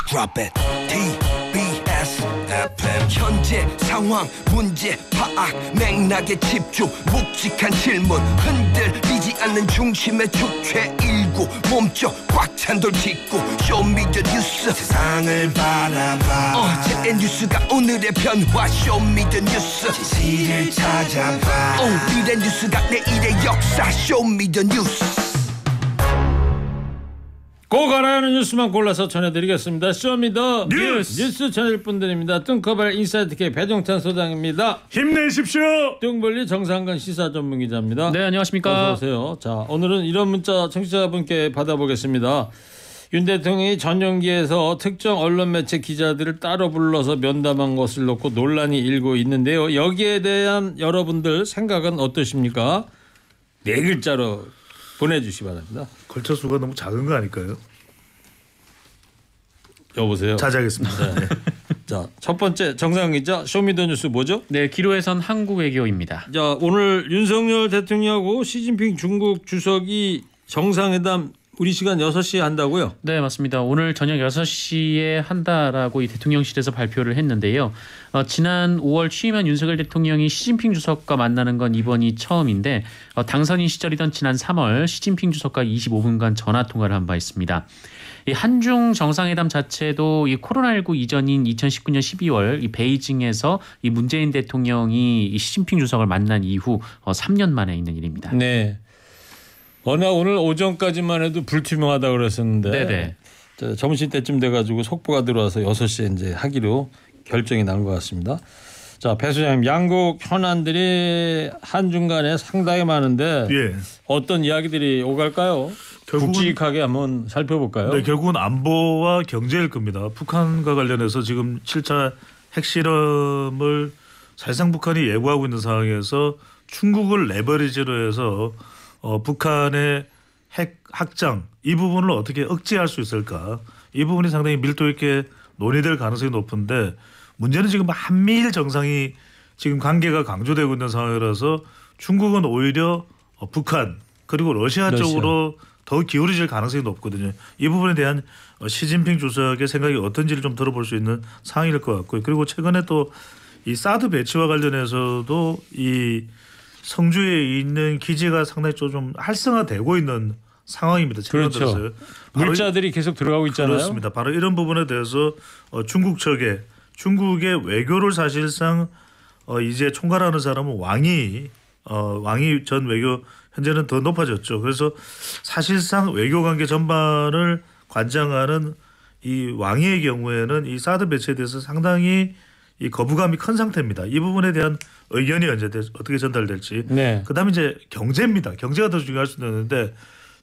Drop it. TBS FM. 현재 상황 문제 파악 맥락에 집중 묵직한 질문 흔들리지 않는 중심의 축제 일구 몸쪽 꽉 찬 돌 짚고 쇼미더 뉴스 세상을 바라봐 어제의 뉴스가 오늘의 변화 쇼미더 뉴스 진실을 찾아봐 오늘의 뉴스가 내일의 역사 쇼미더 뉴스 꼭 알아야 하는 뉴스만 골라서 전해드리겠습니다. 쇼미더 뉴스 전해줄 분들입니다. 뜬커벨 인사이트K 배종찬 소장입니다. 힘내십시오. 뚱블리 정상근 시사 전문기자입니다. 네, 안녕하십니까. 어서 오세요. 자, 오늘은 이런 문자 청취자분께 받아보겠습니다. 윤 대통령이 전용기에서 특정 언론 매체 기자들을 따로 불러서 면담한 것을 놓고 논란이 일고 있는데요. 여기에 대한 여러분들 생각은 어떠십니까? 네 글자로 보내주시기 바랍니다. 걸쳐수가 너무 작은 거 아닐까요? 여보세요. 자제하겠습니다. 네. 자, 첫 번째 정상근 기자 쇼미더뉴스 뭐죠? 네, 기로에선 한국 외교입니다. 자, 오늘 윤석열 대통령하고 시진핑 중국 주석이 정상회담 우리 시간 6시에 한다고요? 네, 맞습니다. 오늘 저녁 6시에 한다라고 이 대통령실에서 발표를 했는데요. 지난 5월 취임한 윤석열 대통령이 시진핑 주석과 만나는 건 이번이 처음인데 당선인 시절이던 지난 3월 시진핑 주석과 25분간 전화 통화를 한 바 있습니다. 이 한중 정상회담 자체도 이 코로나19 이전인 2019년 12월 이 베이징에서 이 문재인 대통령이 이 시진핑 주석을 만난 이후 3년 만에 있는 일입니다. 네. 워낙 오늘 오전까지만 해도 불투명하다 그랬었는데 네네. 점심 때쯤 돼가지고 속보가 들어와서 6시에 이제 하기로 결정이 난 것 같습니다. 자, 배 소장님, 양국 현안들이 한중 간에 상당히 많은데 예. 어떤 이야기들이 오갈까요? 굵직하게 한번 살펴볼까요? 네, 결국은 안보와 경제일 겁니다. 북한과 관련해서 지금 7차 핵실험을 사실상 북한이 예고하고 있는 상황에서 중국을 레버리지로 해서 북한의 핵 확장 이 부분을 어떻게 억제할 수 있을까? 이 부분이 상당히 밀도 있게 논의될 가능성이 높은데 문제는 지금 한미일 정상이 지금 관계가 강조되고 있는 상황이라서 중국은 오히려 북한 그리고 러시아 쪽으로 더 기울어질 가능성이 높거든요. 이 부분에 대한 시진핑 주석의 생각이 어떤지를 좀 들어볼 수 있는 상황일 것 같고요. 그리고 최근에 또 이 사드 배치와 관련해서도 이 성주에 있는 기지가 상당히 좀 활성화되고 있는 상황입니다. 그렇죠. 물자들이 계속 들어가고 있잖아요. 그렇습니다. 바로 이런 부분에 대해서 중국 측에 중국의 외교를 사실상 이제 총괄하는 사람은 왕이 전 외교 현재는 더 높아졌죠. 그래서 사실상 외교관계 전반을 관장하는 이 왕위의 경우에는 이 사드 배치에 대해서 상당히 이 거부감이 큰 상태입니다. 이 부분에 대한 의견이 언제 어떻게 전달될지. 네. 그다음에 이제 경제입니다. 경제가 더 중요할 수도 있는데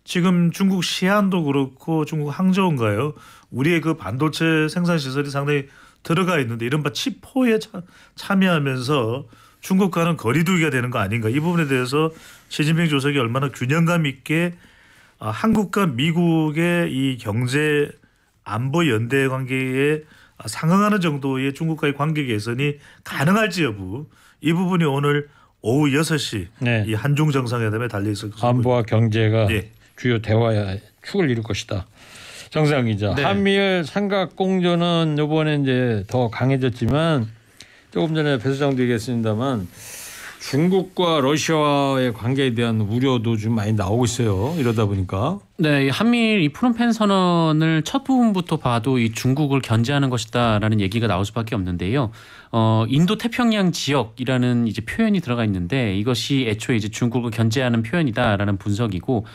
지금 중국 시안도 그렇고 중국 항저우인가요? 우리의 그 반도체 생산 시설이 상당히 들어가 있는데 이른바 칩포에 참여하면서 중국과는 거리두기가 되는 거 아닌가. 이 부분에 대해서 시진핑 주석이 얼마나 균형감 있게 한국과 미국의 이 경제 안보 연대 관계에 상응하는 정도의 중국과의 관계 개선이 가능할지 여부 이 부분이 오늘 오후 6시 네. 이 한중 정상회담에 달려 있을 것입니다. 안보와 경제가 네. 주요 대화의 축을 이룰 것이다. 정상 기자, 네. 한미일 삼각 공조는 이번에 이제 더 강해졌지만 조금 전에 배 소장도 얘기했습니다만 중국과 러시아와의 관계에 대한 우려도 좀 많이 나오고 있어요. 이러다 보니까. 네, 한미일 이 프놈펜 선언을 첫 부분부터 봐도 이 중국을 견제하는 것이다라는 얘기가 나올 수밖에 없는데요. 인도 태평양 지역이라는 이제 표현이 들어가 있는데 이것이 애초에 이제 중국을 견제하는 표현이다라는 분석이고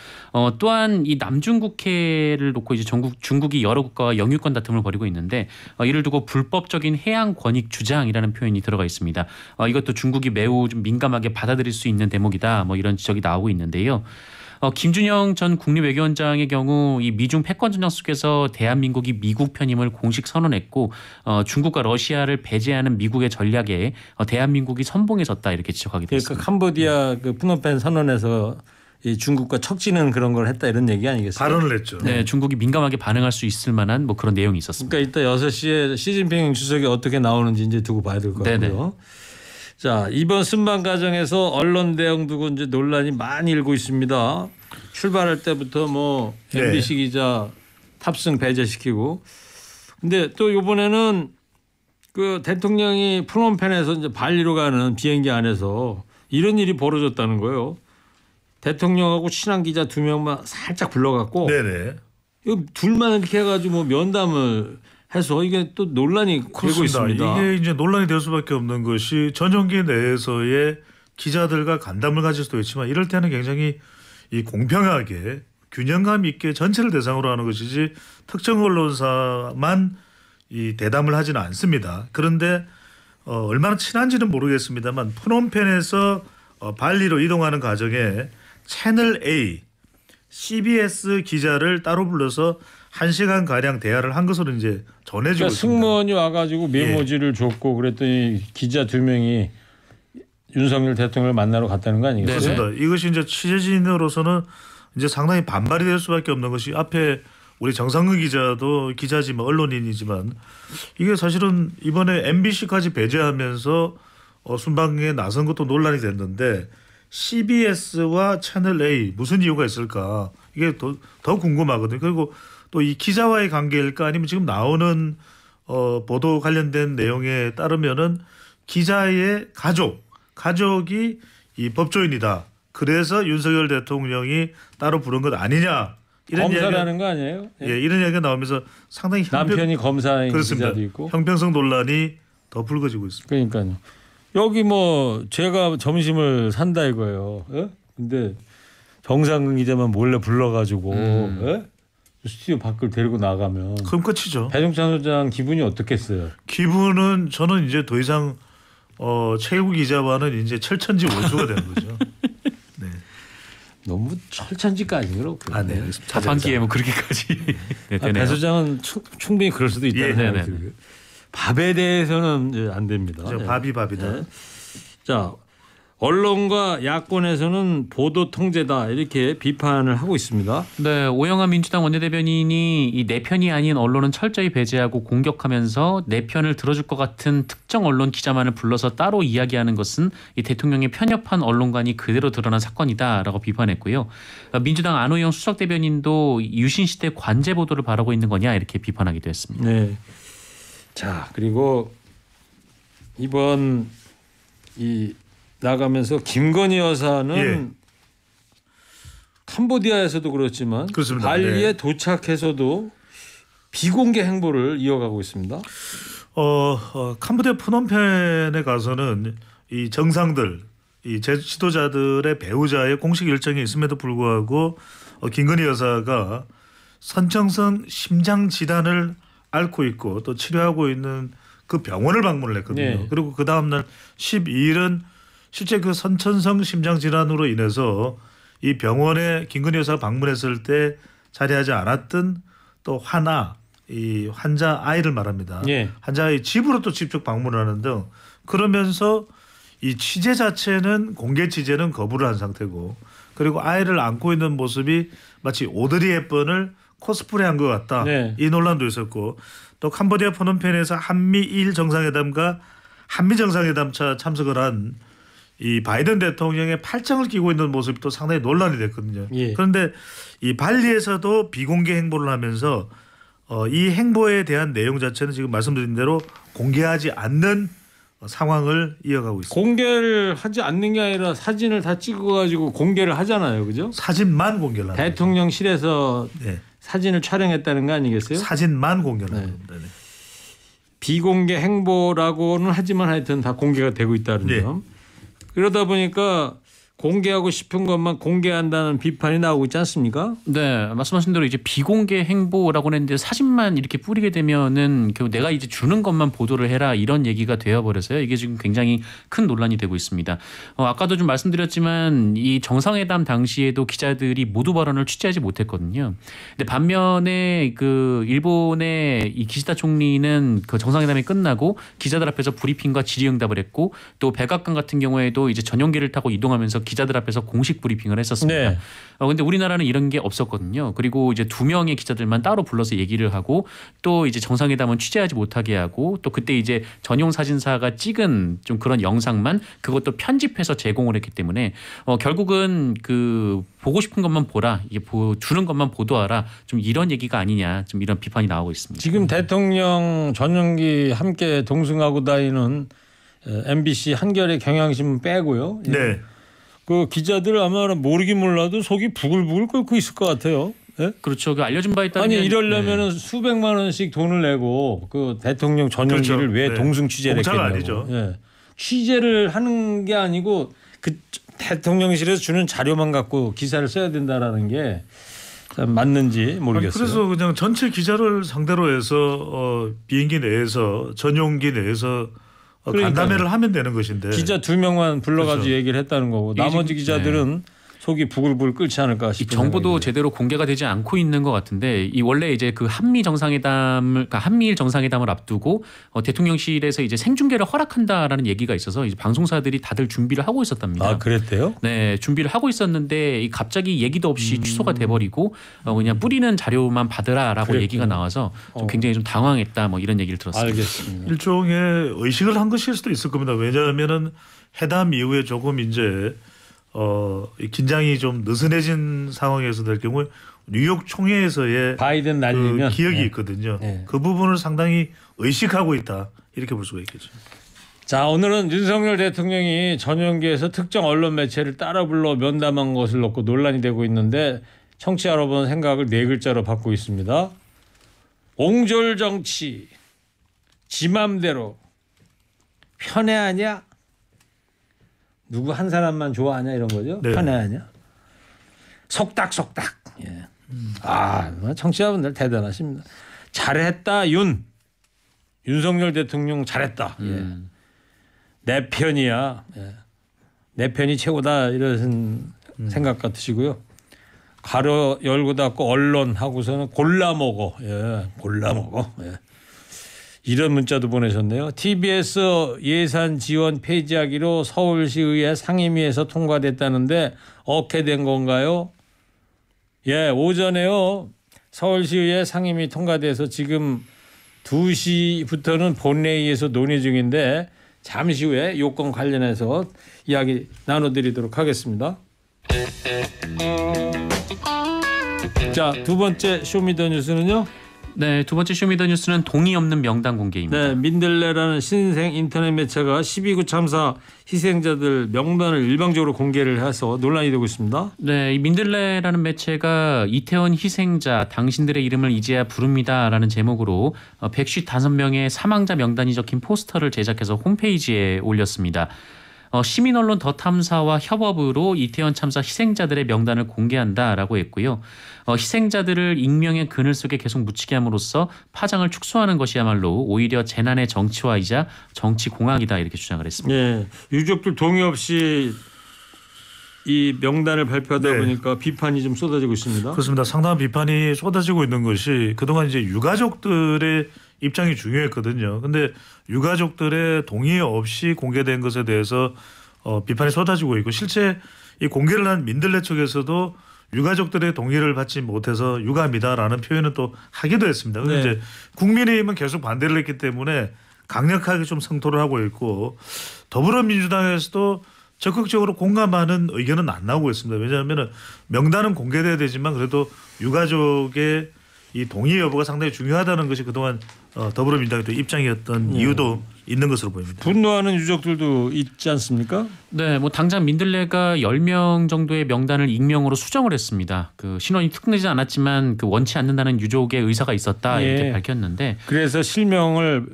또한 이 남중국해를 놓고 이제 중국이 여러 국가와 영유권 다툼을 벌이고 있는데 이를 두고 불법적인 해양 권익 주장이라는 표현이 들어가 있습니다. 이것도 중국이 매우 좀 민감하게 받아들일 수 있는 대목이다. 뭐 이런 지적이 나오고 있는데요. 김준영 전 국립외교원장의 경우 이 미중 패권 전쟁 속에서 대한민국이 미국 편임을 공식 선언했고 중국과 러시아를 배제하는 미국의 전략에 대한민국이 선봉에 섰다 이렇게 지적하게 됐습니다. 그러니까 캄보디아 그 프놈펜 선언에서 이 중국과 척지는 그런 걸 했다 이런 얘기 아니겠어요? 발언을 했죠. 네, 중국이 민감하게 반응할 수 있을 만한 뭐 그런 내용이 있었습니다. 그러니까 이따 6시에 시진핑 주석이 어떻게 나오는지 이제 두고 봐야 될 것 같고요. 자, 이번 순방 과정에서 언론 대응 두고 이제 논란이 많이 일고 있습니다. 출발할 때부터 뭐 MBC 기자 탑승 배제시키고 근데 또 이번에는 그 대통령이 프놈펜에서 이제 발리로 가는 비행기 안에서 이런 일이 벌어졌다는 거예요. 대통령하고 친한 기자 2명만 살짝 불러갖고 네네. 이거 둘만 이렇게 해가지고 뭐 면담을 해서 이게 또 논란이 되고 있습니다. 이게 이제 논란이 될 수밖에 없는 것이 전용기 내에서의 기자들과 간담을 가질 수도 있지만 이럴 때는 굉장히 이 공평하게 균형감 있게 전체를 대상으로 하는 것이지 특정 언론사만 이 대담을 하지는 않습니다. 그런데 얼마나 친한지는 모르겠습니다만 프놈펜에서 발리로 이동하는 과정에 채널 A, CBS 기자를 따로 불러서 1시간 가량 대화를 한 것으로 이제 전해지고 그러니까 있습니다. 승무원이 와가지고 메모지를 줬고 그랬더니 기자 2명이 윤석열 대통령을 만나러 갔다는 거 아니겠어요? 그렇습니다. 이것이 이제 취재진으로서는 이제 상당히 반발이 될 수밖에 없는 것이 앞에 우리 정상근 기자도 기자지만 언론인이지만 이게 사실은 이번에 MBC까지 배제하면서 순방에 나선 것도 논란이 됐는데 CBS와 채널 A 무슨 이유가 있을까 이게 더 궁금하거든요. 그리고 또 이 기자와의 관계일까 아니면 지금 나오는 보도 관련된 내용에 따르면은 기자의 가족이 이 법조인이다. 그래서 윤석열 대통령이 따로 부른 것 아니냐. 이런 검사라는 거 아니에요? 예, 이런 이야기가 나오면서 상당히 남편이 검사인 그렇습니다. 기자도 있고 형평성 논란이 더 불거지고 있습니다. 그러니까요. 여기 뭐 제가 점심을 산다 이거예요. 예? 근데 정상근 기자만 몰래 불러가지고 예? 스튜디오 밖을 데리고 나가면 그럼 끝이죠. 배종찬 소장 기분이 어떻겠어요? 기분은 저는 이제 더 이상 최일구 기자와는 이제 철천지 원수가 되는 거죠. 네. 너무 철천지까지 그렇고. 아, 네. 자판기에 뭐 그렇게까지 네, 되네요. 배 소장은 충분히 그럴 수도 있다는 예, 생각이 네네. 들고요. 밥에 대해서는 이제 안 됩니다. 예. 밥이다. 네. 자, 언론과 야권에서는 보도 통제다 이렇게 비판을 하고 있습니다. 네, 오영환 민주당 원내대변인이 이 내 편이 아닌 언론은 철저히 배제하고 공격하면서 내 편을 들어줄 것 같은 특정 언론 기자만을 불러서 따로 이야기하는 것은 이 대통령의 편협한 언론관이 그대로 드러난 사건이다라고 비판했고요. 민주당 안호영 수석대변인도 유신 시대 관제 보도를 바라고 있는 거냐 이렇게 비판하기도 했습니다. 네. 자, 그리고 이번 이 나가면서 김건희 여사는 예. 캄보디아에서도 그렇지만 그렇습니다. 발리에 네. 도착해서도 비공개 행보를 이어가고 있습니다. 캄보디아 프놈펜에 가서는 이 정상들, 이 지도자들의 배우자의 공식 일정이 있음에도 불구하고 김건희 여사가 선천성 심장 질환을 앓고 있고 또 치료하고 있는 그 병원을 방문을 했거든요. 네. 그리고 그 다음 날 12일은 실제 그 선천성 심장 질환으로 인해서 이 병원에 김건희 여사가 방문했을 때 자리하지 않았던 또 이 환자 아이를 말합니다. 예. 환자의 집으로 또 직접 방문하는 등 그러면서 이 취재 자체는 공개 취재는 거부를 한 상태고 그리고 아이를 안고 있는 모습이 마치 오드리 헵번을 코스프레한 것 같다. 네. 이 논란도 있었고 또 캄보디아 프놈펜에서 한미일 정상회담과 한미 정상회담차 참석을 한 이 바이든 대통령의 팔짱을 끼고 있는 모습이 또 상당히 논란이 됐거든요. 예. 그런데 이 발리에서도 비공개 행보를 하면서 이 행보에 대한 내용 자체는 지금 말씀드린 대로 공개하지 않는 상황을 이어가고 있습니다. 공개를 하지 않는 게 아니라 사진을 다 찍어가지고 공개를 하잖아요, 그죠? 사진만 공개를 하는 거죠. 대통령실에서 네. 사진을 촬영했다는 거 아니겠어요? 사진만 공개를 하는 네. 겁니다. 네. 비공개 행보라고는 하지만 하여튼 다 공개가 되고 있다는 네. 점. 그러다 보니까 공개하고 싶은 것만 공개한다는 비판이 나오고 있지 않습니까? 네, 말씀하신 대로 이제 비공개 행보라고 했는데 사진만 이렇게 뿌리게 되면은 결국 내가 이제 주는 것만 보도를 해라 이런 얘기가 되어버려서요. 이게 지금 굉장히 큰 논란이 되고 있습니다. 아까도 좀 말씀드렸지만 이 정상회담 당시에도 기자들이 모두 발언을 취재하지 못했거든요. 근데 반면에 그 일본의 이 기시다 총리는 그 정상회담이 끝나고 기자들 앞에서 브리핑과 질의응답을 했고 또 백악관 같은 경우에도 이제 전용기를 타고 이동하면서 기자들 앞에서 공식 브리핑을 했었습니다. 네. 근데 우리나라는 이런 게 없었거든요. 그리고 이제 2명의 기자들만 따로 불러서 얘기를 하고 또 이제 정상회담은 취재하지 못하게 하고 또 그때 이제 전용 사진사가 찍은 좀 그런 영상만 그것도 편집해서 제공을 했기 때문에 결국은 그 보고 싶은 것만 보라, 이게 주는 것만 보도하라, 좀 이런 얘기가 아니냐, 좀 이런 비판이 나오고 있습니다. 지금 대통령 전용기 함께 동승하고 다니는 MBC 한겨레 경향신문 빼고요. 네. 그 기자들 아마 모르긴 몰라도 속이 부글부글 끓고 있을 것 같아요. 네? 그렇죠. 그 알려진 바에 따르면 아니 이러려면은 수백만 원씩 돈을 내고 그 대통령 전용기를 그렇죠. 왜 네. 동승 취재를 공짜가 했겠냐고. 아니죠. 예. 취재를 하는 게 아니고 그 대통령실에서 주는 자료만 갖고 기사를 써야 된다라는 게 참 맞는지 모르겠어요. 그래서 그냥 전체 기자를 상대로 해서 비행기 내에서 전용기 내에서 간담회를 하면 되는 것인데 기자 2명만 불러가지고 그렇죠. 얘기를 했다는 거고 나머지 기자들은 속이 부글부글 끓지 않을까 이 싶은 정보도 생각이 제대로 공개가 되지 않고 있는 것 같은데 이 원래 이제 그 한미 정상회담을 그러니까 한미일 정상회담을 앞두고 대통령실에서 이제 생중계를 허락한다라는 얘기가 있어서 이제 방송사들이 다들 준비를 하고 있었답니다. 아 그랬대요? 네, 준비를 하고 있었는데 갑자기 얘기도 없이 취소가 돼버리고 그냥 뿌리는 자료만 받으라라고 그랬구나. 얘기가 나와서 좀 굉장히 좀 당황했다 뭐 이런 얘기를 들었습니다. 알겠습니다. 일종의 의식을 한 것일 수도 있을 겁니다. 왜냐하면은 회담 이후에 조금 이제 긴장이 좀 느슨해진 상황에서 될 경우에 뉴욕 총회에서의 바이든 그 날리면 기억이 네. 있거든요. 네. 그 부분을 상당히 의식하고 있다 이렇게 볼 수가 있겠죠. 자 오늘은 윤석열 대통령이 전용기에서 특정 언론 매체를 따라 불러 면담한 것을 놓고 논란이 되고 있는데 청취자 여러분 생각을 4글자로 받고 있습니다. 옹졸 정치, 지 맘대로, 편애하냐? 누구 한 사람만 좋아하냐 이런 거죠? 네. 편애하냐? 속닥속닥. 예. 청취자분들 대단하십니다. 잘했다 윤석열 대통령 잘했다. 예. 내 편이야. 예. 내 편이 최고다 이런 생각 같으시고요. 가로 열고 닫고 언론 하고서는 골라 먹어. 예. 골라 먹어. 예. 이런 문자도 보내셨네요. TBS 예산 지원 폐지하기로 서울시의회 상임위에서 통과됐다는데 어떻게 된 건가요? 예, 오전에요. 서울시의회 상임위 통과돼서 지금 2시부터는 본회의에서 논의 중인데 잠시 후에 요건 관련해서 이야기 나눠드리도록 하겠습니다. 자, 두 번째 쇼미더뉴스는요. 네, 두 번째 쇼미더뉴스는 동의 없는 명단 공개입니다. 네, 민들레라는 신생 인터넷 매체가 12구 참사 희생자들 명단을 일방적으로 공개를 해서 논란이 되고 있습니다. 네, 이 민들레라는 매체가 이태원 희생자 당신들의 이름을 이제야 부릅니다라는 제목으로 155명의 사망자 명단이 적힌 포스터를 제작해서 홈페이지에 올렸습니다. 시민 언론 더 탐사와 협업으로 이태원 참사 희생자들의 명단을 공개한다라고 했고요. 희생자들을 익명의 그늘 속에 계속 묻히게 함으로써 파장을 축소하는 것이야말로 오히려 재난의 정치화이자 정치 공학이다 이렇게 주장을 했습니다. 네, 유족들 동의 없이 이 명단을 발표하다 네. 보니까 비판이 좀 쏟아지고 있습니다. 그렇습니다. 상당한 비판이 쏟아지고 있는 것이 그동안 이제 유가족들의 입장이 중요했거든요. 근데 유가족들의 동의 없이 공개된 것에 대해서 비판이 쏟아지고 있고 실제 이 공개를 한 민들레 측에서도 유가족들의 동의를 받지 못해서 유감이다라는 표현을 또 하기도 했습니다. 그런데 네. 이제 국민의힘은 계속 반대를 했기 때문에 강력하게 좀 성토를 하고 있고 더불어민주당에서도 적극적으로 공감하는 의견은 안 나오고 있습니다. 왜냐하면 명단은 공개돼야 되지만 그래도 유가족의 이 동의 여부가 상당히 중요하다는 것이 그동안 더불어민주당의 또 입장이었던 이유도 있는 것으로 보입니다. 분노하는 유족들도 있지 않습니까? 네, 뭐 당장 민들레가 10명 정도의 명단을 익명으로 수정을 했습니다. 그 신원이 특정되지 않았지만 그 원치 않는다는 유족의 의사가 있었다 이렇게 예. 밝혔는데 그래서 실명을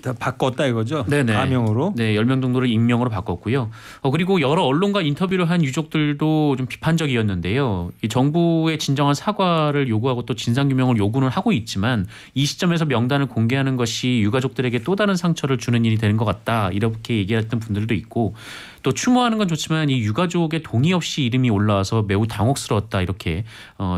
다 바꿨다 이거죠. 네네. 가명으로. 네, 10명 정도를 익명으로 바꿨고요. 그리고 여러 언론과 인터뷰를 한 유족들도 좀 비판적이었는데요. 이 정부의 진정한 사과를 요구하고 또 진상규명을 요구는 하고 있지만 이 시점에서 명단을 공개하는 것이 유가족들에게 또 다른 상처를 주는 일이 되는 것 같다. 이렇게 얘기했던 분들도 있고 또 추모하는 건 좋지만 이 유가족의 동의 없이 이름이 올라와서 매우 당혹스러웠다. 이렇게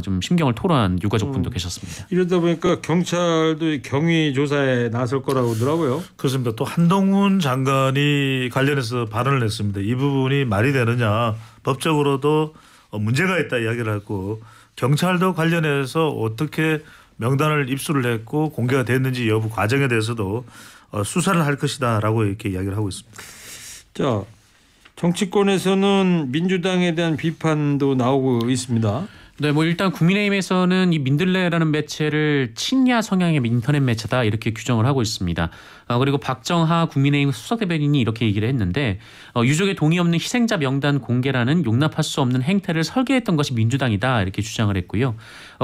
좀 심경을 토로한 유가족분도 계셨습니다. 이러다 보니까 경찰도 경위 조사에 나설 거라고 하더라고요. 그렇습니다. 또 한동훈 장관이 관련해서 발언을 했습니다. 이 부분이 말이 되느냐, 법적으로도 문제가 있다 이야기를 했고 경찰도 관련해서 어떻게 명단을 입수를 했고 공개가 됐는지 여부 과정에 대해서도 수사를 할 것이다라고 이렇게 이야기를 하고 있습니다. 자, 정치권에서는 민주당에 대한 비판도 나오고 있습니다. 네, 뭐 일단 국민의힘에서는 이 민들레라는 매체를 친야 성향의 인터넷 매체다 이렇게 규정을 하고 있습니다. 그리고 박정하 국민의힘 수석대변인이 이렇게 얘기를 했는데 유족의 동의 없는 희생자 명단 공개라는 용납할 수 없는 행태를 설계했던 것이 민주당이다 이렇게 주장을 했고요.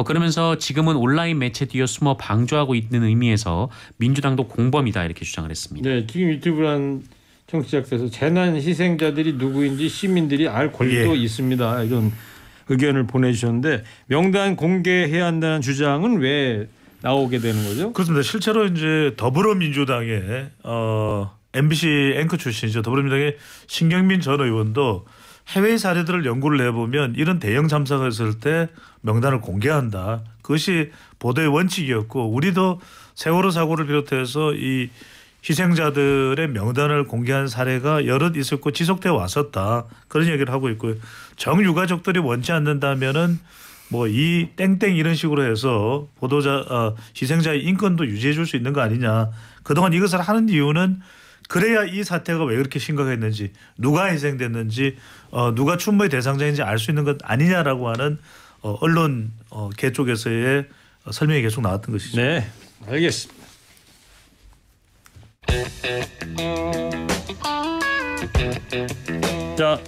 그러면서 지금은 온라인 매체 뒤에 숨어 방조하고 있는 의미에서 민주당도 공범이다 이렇게 주장을 했습니다. 네, 지금 유튜브란 청취자께서 재난 희생자들이 누구인지 시민들이 알 권리도 있습니다. 이런 의견을 보내주셨는데 명단 공개해야 한다는 주장은 왜 나오게 되는 거죠? 그렇습니다. 실제로 이제 더불어민주당의 MBC 앵커 출신이죠. 더불어민주당의 신경민 전 의원도 해외 사례들을 연구를 해보면 이런 대형 참사가 있을 때 명단을 공개한다. 그것이 보도의 원칙이었고 우리도 세월호 사고를 비롯해서 이 희생자들의 명단을 공개한 사례가 여럿 있었고 지속되어 왔었다. 그런 얘기를 하고 있고요. 정유가족들이 원치 않는다면은 뭐 이 땡땡 이런 식으로 해서 희생자의 인권도 유지해 줄 수 있는 거 아니냐. 그동안 이것을 하는 이유는 그래야 이 사태가 왜 그렇게 심각했는지 누가 희생됐는지 누가 추모의 대상자인지 알 수 있는 것 아니냐라고 하는 언론 계 쪽에서의 설명이 계속 나왔던 것이죠. 네, 알겠습니다. 자,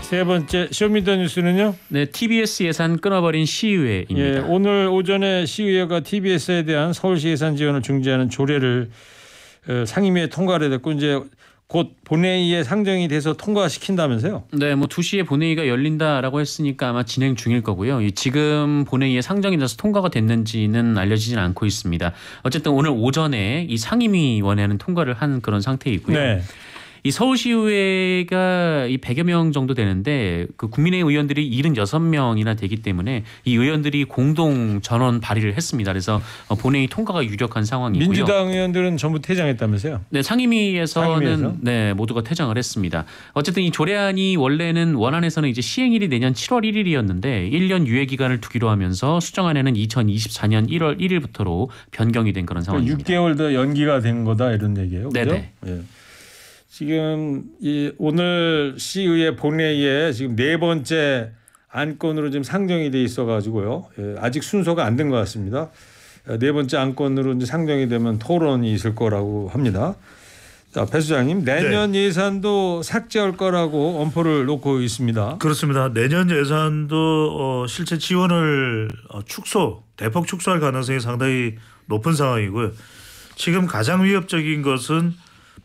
세 번째 쇼미더뉴스는요. 네, TBS 예산 끊어버린 시의회입니다. 예, 오늘 오전에 시의회가 TBS에 대한 서울시 예산 지원을 중지하는 조례를 상임위에 통과를 됐고 이제 곧 본회의에 상정이 돼서 통과시킨다면서요? 네, 뭐 2시에 본회의가 열린다라고 했으니까 아마 진행 중일 거고요. 지금 본회의에 상정이 돼서 통과가 됐는지는 알려지진 않고 있습니다. 어쨌든 오늘 오전에 이 상임위원회는 통과를 한 그런 상태이고요. 네. 이 서울시의회가 이 100여 명 정도 되는데 그 국민의힘 의원들이 76명이나 되기 때문에 이 의원들이 공동 전원 발의를 했습니다. 그래서 본회의 통과가 유력한 상황이고요. 민주당 의원들은 전부 퇴장했다면서요? 네, 상임위에서는 네, 모두가 퇴장을 했습니다. 어쨌든 이 조례안이 원래는 원안에서는 이제 시행일이 내년 7월 1일이었는데 1년 유예 기간을 두기로 하면서 수정안에는 2024년 1월 1일부터로 변경이 된 그런 상황입니다. 6개월 더 연기가 된 거다 이런 얘기예요. 네, 그죠? 네. 예. 지금 오늘 시의회 본회의에 지금 네 번째 안건으로 지금 상정이 돼 있어가지고요. 예, 아직 순서가 안 된 것 같습니다. 네 번째 안건으로 이제 상정이 되면 토론이 있을 거라고 합니다. 자, 배 수장님, 내년 예산도 삭제할 거라고 엄포를 놓고 있습니다. 그렇습니다. 내년 예산도 실제 지원을 대폭 축소할 가능성이 상당히 높은 상황이고요. 지금 가장 위협적인 것은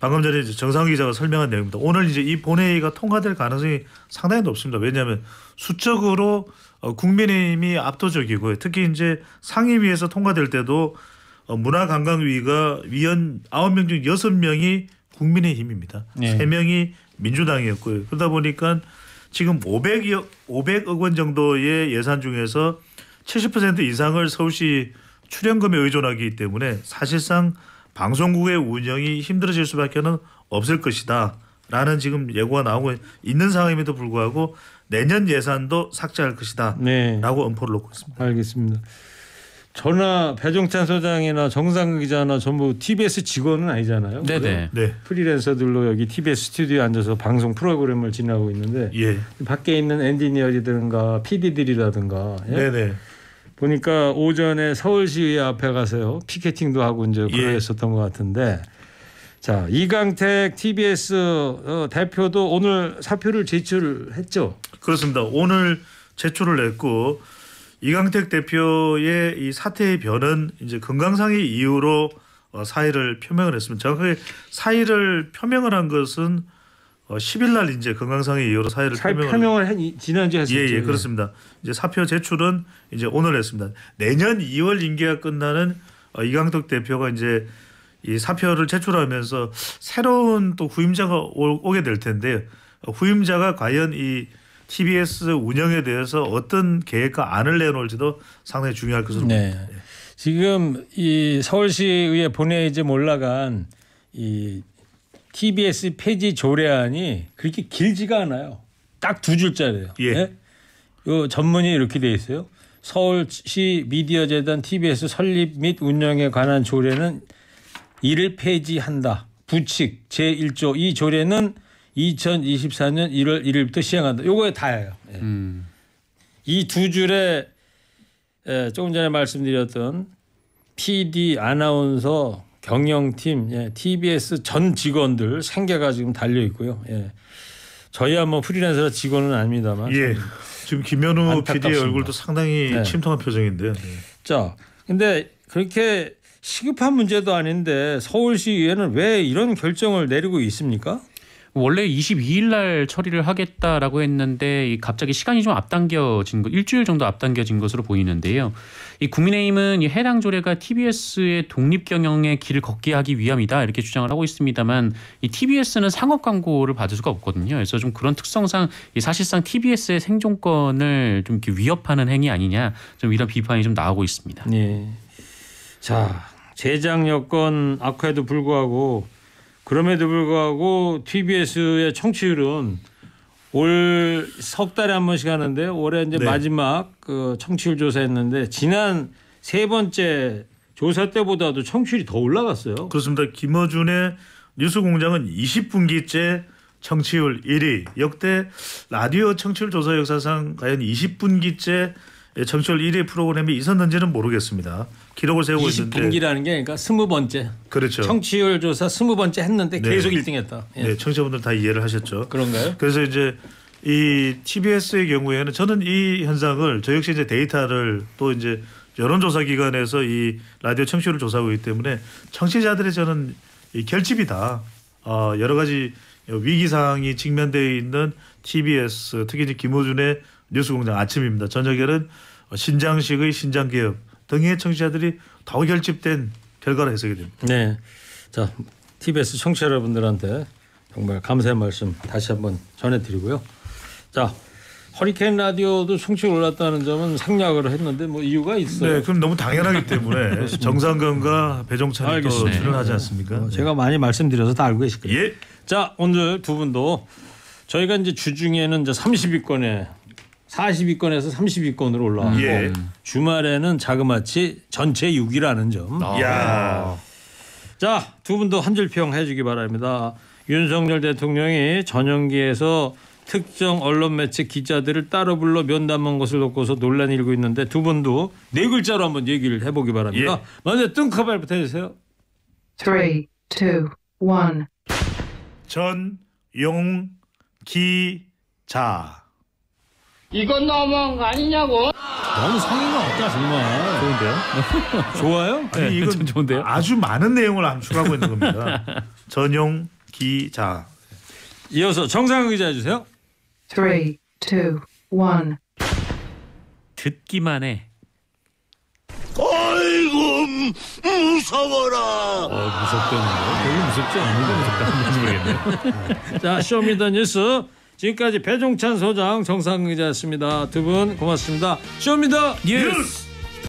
방금 전에 이제 정상훈 기자가 설명한 내용입니다. 오늘 이제 이 본회의가 통과될 가능성이 상당히 높습니다. 왜냐하면 수적으로 국민의힘이 압도적이고요. 특히 이제 상임위에서 통과될 때도 문화관광위가 위원 9명 중 6명이 국민의힘입니다. 네. 3명이 민주당이었고요. 그러다 보니까 지금 500억 원 정도의 예산 중에서 70% 이상을 서울시 출연금에 의존하기 때문에 사실상 방송국의 운영이 힘들어질 수밖에 없을 것이다 라는 지금 예고가 나오고 있는 상황임에도 불구하고 내년 예산도 삭제할 것이다 네. 라고 엄포를 놓고 있습니다. 알겠습니다. 저나 배종찬 소장이나 정상근 기자나 전부 TBS 직원은 아니잖아요. 네네. 네. 프리랜서들로 여기 TBS 스튜디오에 앉아서 방송 프로그램을 진행하고 있는데 예. 밖에 있는 엔지니어리든가 PD들이라든가 네네. 보니까 오전에 서울시의회 앞에 가서요 피켓팅도 하고 이제 그랬었던 것 같은데 자 이강택 TBS 대표도 오늘 사표를 제출했죠. 그렇습니다. 오늘 제출을 했고 이강택 대표의 이 사퇴의 변은 이제 건강상의 이유로 사의를 표명을 했습니다. 정확하게 사의를 표명을 한 것은 10일 날 이제 건강상의 이유로 사의를 표명을 지난주에 했었죠. 예, 그렇습니다. 이제 사표 제출은 이제 오늘 했습니다. 내년 2월 임기가 끝나는 이강덕 대표가 이제 이 사표를 제출하면서 새로운 또 후임자가 오게 될 텐데 후임자가 과연 이 TBS 운영에 대해서 어떤 계획과 안을 내놓을지도 상당히 중요할 것으로 보입니다. 네. 지금 이 서울시의회 본회의에 올라간 이 TBS 폐지 조례안이 그렇게 길지가 않아요. 딱 2줄짜리예요. 예. 네? 요 전문이 이렇게 돼 있어요. 서울시 미디어재단 TBS 설립 및 운영에 관한 조례는 이를 폐지한다. 부칙 제1조 이 조례는 2024년 1월 1일부터 시행한다. 요거에 다예요. 예. 이 2줄에 조금 전에 말씀드렸던 PD, 아나운서, 경영팀, TBS 전 직원들 생계가 지금 달려 있고요. 예. 저희야 뭐 프리랜서라 직원은 아닙니다만. 예. 지금 김현우 안타깝습니다. PD의 얼굴도 상당히 네. 침통한 표정인데요. 네. 자, 근데 그렇게 시급한 문제도 아닌데 서울시의회는 왜 이런 결정을 내리고 있습니까? 원래 22일 날 처리를 하겠다라고 했는데 갑자기 시간이 좀 앞당겨진 거, 일주일 정도 앞당겨진 것으로 보이는데요. 이 국민의힘은 이 해당 조례가 TBS의 독립 경영의 길을 걷게 하기 위함이다 이렇게 주장을 하고 있습니다만 이 TBS는 상업 광고를 받을 수가 없거든요. 그래서 좀 그런 특성상 이 사실상 TBS의 생존권을 좀 이렇게 위협하는 행위 아니냐 좀 이런 비판이 좀 나오고 있습니다. 네. 자, 재정 여건 악화에도 불구하고 그럼에도 불구하고 TBS의 청취율은 올 석 달에 한 번씩 하는데 올해 이제 네. 마지막 그 청취율 조사했는데 지난 3번째 조사 때보다도 청취율이 더 올라갔어요. 그렇습니다. 김어준의 뉴스공장은 20분기째 청취율 1위. 역대 라디오 청취율 조사 역사상 과연 20분기째 청취율 1위 프로그램이 있었는지는 모르겠습니다. 기록을 세우고 있는데. 20분기라는 게 그러니까 20번째. 그렇죠. 청취율 조사 20번째 했는데 네. 계속 1등했다. 예. 네, 청취자분들 다 이해를 하셨죠. 그런가요? 그래서 이제 이 TBS의 경우에는 저는 이 현상을 저 역시 이제 데이터를 또 이제 여론조사 기관에서 이 라디오 청취율을 조사하고 있기 때문에 청취자들의 저는 이 결집이다. 여러 가지 위기 상황이 직면되어 있는 TBS 특히 이제 김호준의 뉴스공장 아침입니다. 저녁에는 신장식의 신장개혁 등의 청취자들이 더 결집된 결과로 해석이 됩니다. 네. 자, TBS 청취자 여러분들한테 정말 감사의 말씀 다시 한번 전해드리고요. 자, 허리케인 라디오도 청취율 올랐다는 점은 생략을 했는데 뭐 이유가 있어요. 네, 그럼 너무 당연하기 때문에 정상근과 배종찬이 또 알겠습니다. 출연하지 않습니까? 제가 많이 말씀드려서 다 알고 계실 거예요. 예. 자, 오늘 두 분도 저희가 이제 주중에는 이제 30위권에 40위권에서 30위권으로 올라왔고 예. 주말에는 자그마치 전체 6위라는 점. 야. 자, 두 분도 한 줄 평 해주기 바랍니다. 윤석열 대통령이 전용기에서 특정 언론 매체 기자들을 따로 불러 면담한 것을 놓고서 논란이 일고 있는데 두 분도 4글자로 한번 얘기를 해보기 바랍니다. 예. 먼저 뜬커발부터 해주세요. 3, 2, 1. 전용기자. 이건 너무한 거 아니냐고. 너무 성인 것 같다 정말. 좋은데요? 좋아요? 아니 이건 좀 좋은데요? 아주 많은 내용을 함축하고 있는 겁니다. 전용기자. 이어서 정상근 기자 해주세요. 3, 2, 1. 듣기만 해. 아이고 무서워라. 별로 무섭지 않은데. 자, 쇼미더뉴스 지금까지 배종찬 소장 정상근 기자였습니다. 두 분 고맙습니다. 쇼미더 뉴스.